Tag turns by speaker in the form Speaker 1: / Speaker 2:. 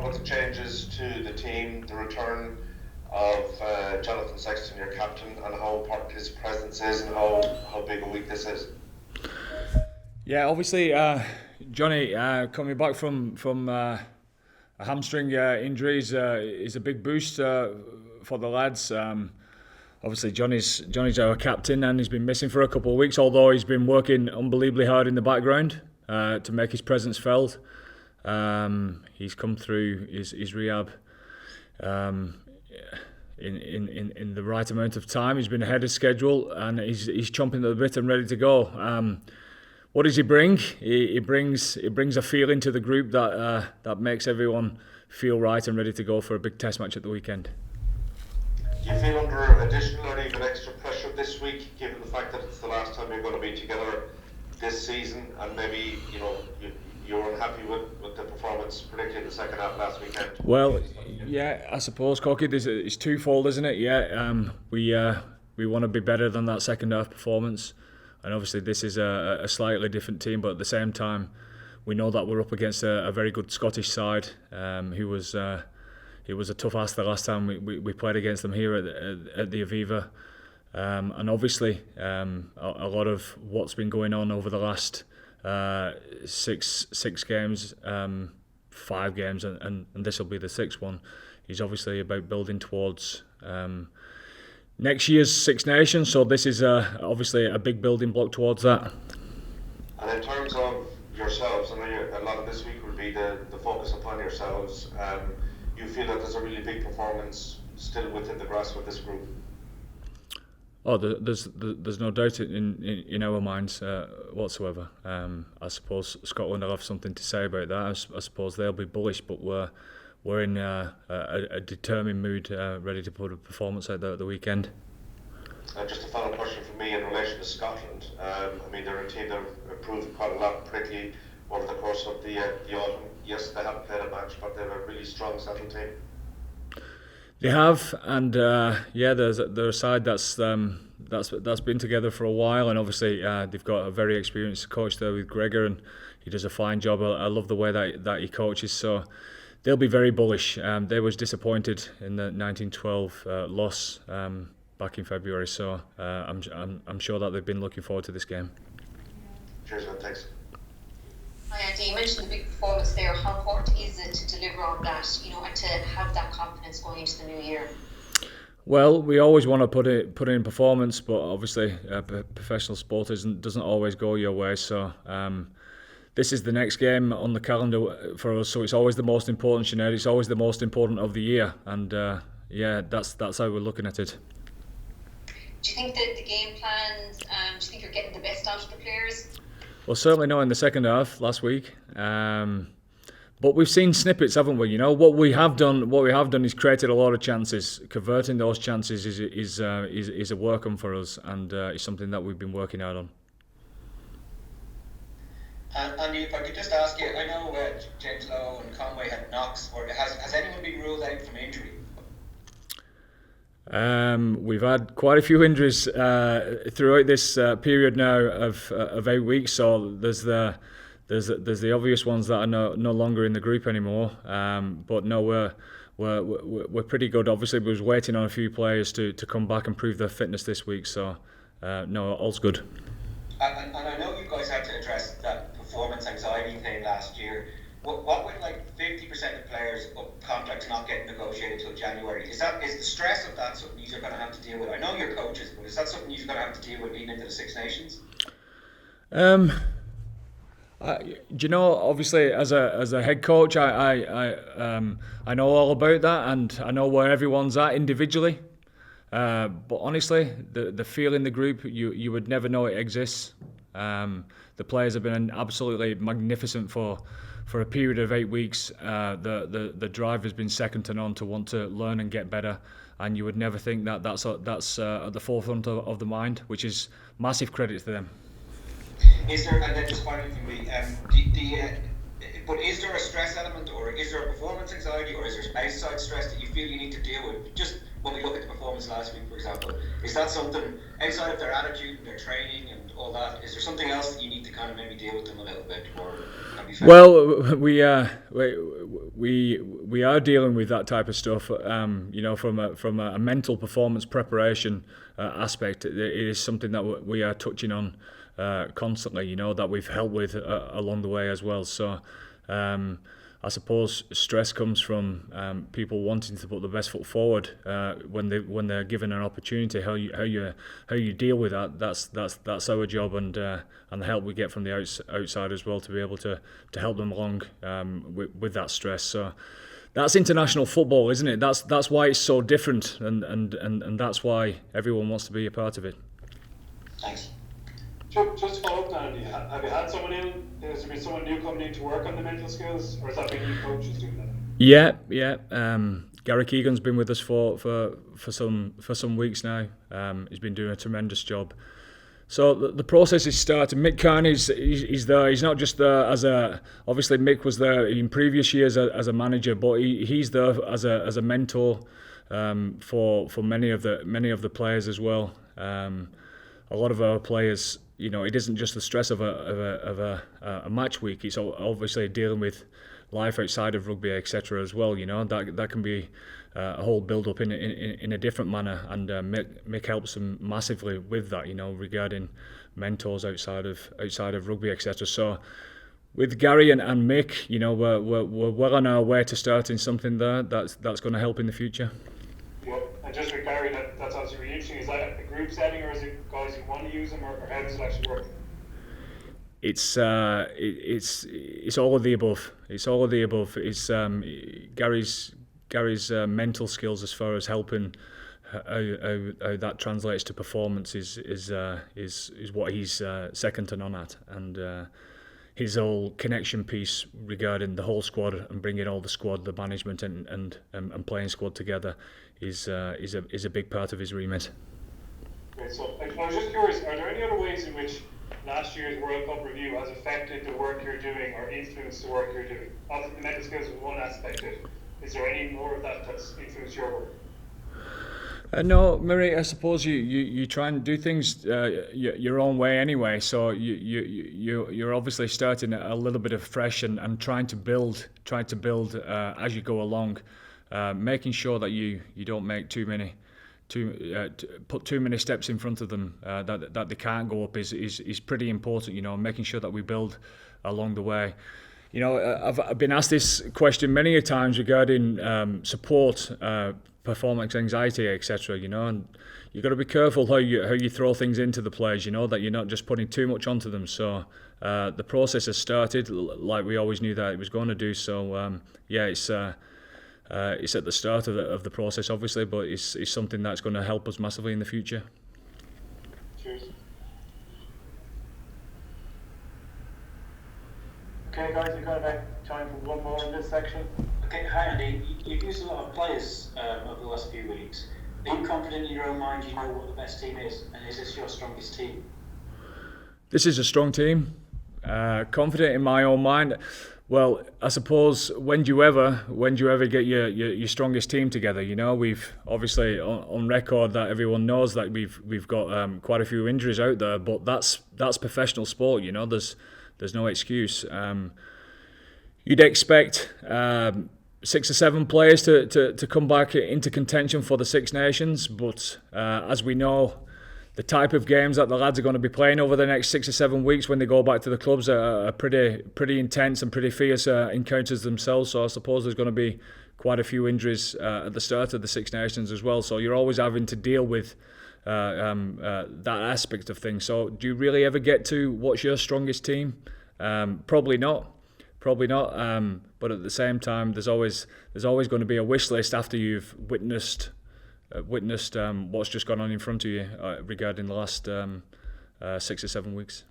Speaker 1: about the changes to the team, the return of Jonathan Sexton, your captain, and how important his presence is and how big a week this is?
Speaker 2: Yeah, obviously, Johnny coming back from a hamstring injury is a big boost for the lads. Obviously, Johnny's our captain, and he's been missing for a couple of weeks. Although he's been working unbelievably hard in the background to make his presence felt. He's come through his rehab in the right amount of time. He's been ahead of schedule, and he's chomping at the bit and ready to go. What does he bring? He brings a feeling to the group that makes everyone feel right and ready to go for a big test match at the weekend.
Speaker 1: Do you feel under additional or even extra pressure this week, given the fact that it's the last time you're going to be together this season, and maybe you're unhappy with the performance, particularly in the second half last weekend?
Speaker 2: Well, yeah, I suppose, Cocky, it's twofold, isn't it? Yeah, we want to be better than that second half performance, and obviously this is a slightly different team, but at the same time, we know that we're up against a very good Scottish side who was. It was a tough ask the last time we played against them here at the Aviva. And obviously, a lot of what's been going on over the last six games, 5 games, and this will be the 6th one, is obviously about building towards next year's Six Nations. So this is obviously a big building block towards that.
Speaker 1: And in terms of yourselves, I know a lot of this week will be the focus upon yourselves. You feel that there's a really big performance still within the grasp of this group?
Speaker 2: Oh, there's no doubt in our minds whatsoever. I suppose Scotland will have something to say about that. I suppose they'll be bullish, but we're in a determined mood, ready to put a performance out there at the weekend.
Speaker 1: Just a final question from me in relation to Scotland. They're a team that have improved quite a lot, particularly over the course of the autumn. Yes, they haven't played a match, but they're a really strong settled team.
Speaker 2: They have, and they're a side that's been together for a while, and obviously they've got a very experienced coach there with Gregor, and he does a fine job. I love the way that he coaches, so they'll be very bullish. They was disappointed in the 1912 loss back in February, so I'm sure that they've been looking forward to this game.
Speaker 1: Cheers, man. Thanks.
Speaker 3: Hi Andy, you mentioned the big performance there. How important is it to deliver on that, and to have that confidence going into the new year?
Speaker 2: Well, we always want to put in performance, but obviously professional sport doesn't always go your way. So this is the next game on the calendar for us. So it's always the most important, Sinead. It's always the most important of the year, and that's how we're looking at it.
Speaker 3: Do you think that the game plans? Do you think you're getting the best out of the players?
Speaker 2: Well, certainly not in the second half last week, but we've seen snippets, haven't we? What we have done is created a lot of chances. Converting those chances is a work on for us, and it's something that we've been working out on.
Speaker 4: And if I could just ask you, I know James Lowe and Conway had knocks. Or has anyone been ruled out from injury?
Speaker 2: We've had quite a few injuries throughout this period now of 8 weeks. So there's the obvious ones that are no longer in the group anymore. But no, we're pretty good. Obviously, we was waiting on a few players to come back and prove their fitness this week. So no, all's good.
Speaker 4: And I know you guys had to address that performance anxiety thing last year. What with 50% of players' contracts not getting negotiated till January? Is the stress of that something you're going to have to deal with? I know you're coaches, but is that something you're going to have to deal with leading into the Six Nations?
Speaker 2: Obviously, as a head coach, I know all about that, and I know where everyone's at individually. But honestly, the feel in the group, you would never know it exists. The players have been absolutely magnificent for a period of 8 weeks. The drive has been second to none to want to learn and get better, and you would never think that's at the forefront of the mind, which is massive credit to them.
Speaker 4: Is there, and then just finally from me, but is there a stress element, or is there a performance anxiety, or is there outside stress that you feel you need to deal with? Just when we look at the performance last week, for example, is that something outside of their attitude and their training and all that? Is there something else that you need to kind of maybe deal with them a little bit, or can be fair?
Speaker 2: Well, we are dealing with that type of stuff. From a mental performance preparation aspect, it is something that we are touching on constantly. That we've helped with along the way as well. So. I suppose stress comes from people wanting to put the best foot forward when they're given an opportunity. How you deal with that? That's our job, and the help we get from the outside as well to be able to help them along with that stress. So that's international football, isn't it? That's why it's so different, and that's why everyone wants to be a part of it.
Speaker 4: Thanks.
Speaker 5: Just to follow up, Dan, have you had someone in? Has there been someone new coming in to work on the mental skills, or has that been you coaches doing that?
Speaker 2: Yeah. Gary Keegan's been with us for some weeks now. He's been doing a tremendous job. So the process is started. Mick Carney's there. He's not just there as obviously Mick was there in previous years as a manager, but he's there as a mentor for many of the players as well. A lot of our players, it isn't just the stress of a match week. It's obviously dealing with life outside of rugby, etc. as well. That can be a whole build-up in a different manner, and Mick helps them massively with that. Regarding mentors outside of rugby, etc. So with Gary and Mick, we're well on our way to starting something there that's going to help in the future.
Speaker 5: Yeah, and just with Gary, that's obviously really interesting. Is that a group setting, or is it guys who want to use them, or how does it actually work?
Speaker 2: It's all of the above. It's all of the above. It's Gary's mental skills as far as helping how that translates to performance is what he's second to none at, and his whole connection piece regarding the whole squad and bringing all the squad, the management and playing squad together is a big part of his remit.
Speaker 5: Great. So I was just curious, are there any other ways in which last year's World Cup review has affected the work you're doing or influenced the work you're doing? Obviously the mental skills was one aspect of it. Is there any more of that that's influenced your work?
Speaker 2: No, Murray. I suppose you try and do things your own way anyway. So you're obviously starting a little bit of fresh and trying to build as you go along, making sure that you don't make put too many steps in front of them that they can't go up is pretty important. Making sure that we build along the way. I've been asked this question many a times regarding support, performance anxiety, etc. And you've got to be careful how you throw things into the players. That you're not just putting too much onto them. So the process has started like we always knew that it was going to do. So it's at the start of the process, obviously, but it's something that's going to help us massively in the future.
Speaker 5: Cheers. Okay, guys, we've got about time for one more in this section.
Speaker 6: Okay, hi Andy. You've used a lot of players over the last few weeks. Are you confident in your own mind you know what the best team is, and is this your strongest team?
Speaker 2: This is a strong team. Confident in my own mind. Well, I suppose when do you ever get your strongest team together? We've obviously on record that everyone knows that we've got quite a few injuries out there, but that's professional sport. There's no excuse. You'd expect 6 or 7 players to come back into contention for the Six Nations, but as we know, the type of games that the lads are going to be playing over the next 6 or 7 weeks when they go back to the clubs are pretty intense and pretty fierce encounters themselves. So I suppose there's going to be quite a few injuries at the start of the Six Nations as well. So you're always having to deal with that aspect of things. So do you really ever get to what's your strongest team? Probably not. But at the same time, there's always going to be a wish list after you've witnessed what's just gone on in front of you regarding the last 6 or 7 weeks.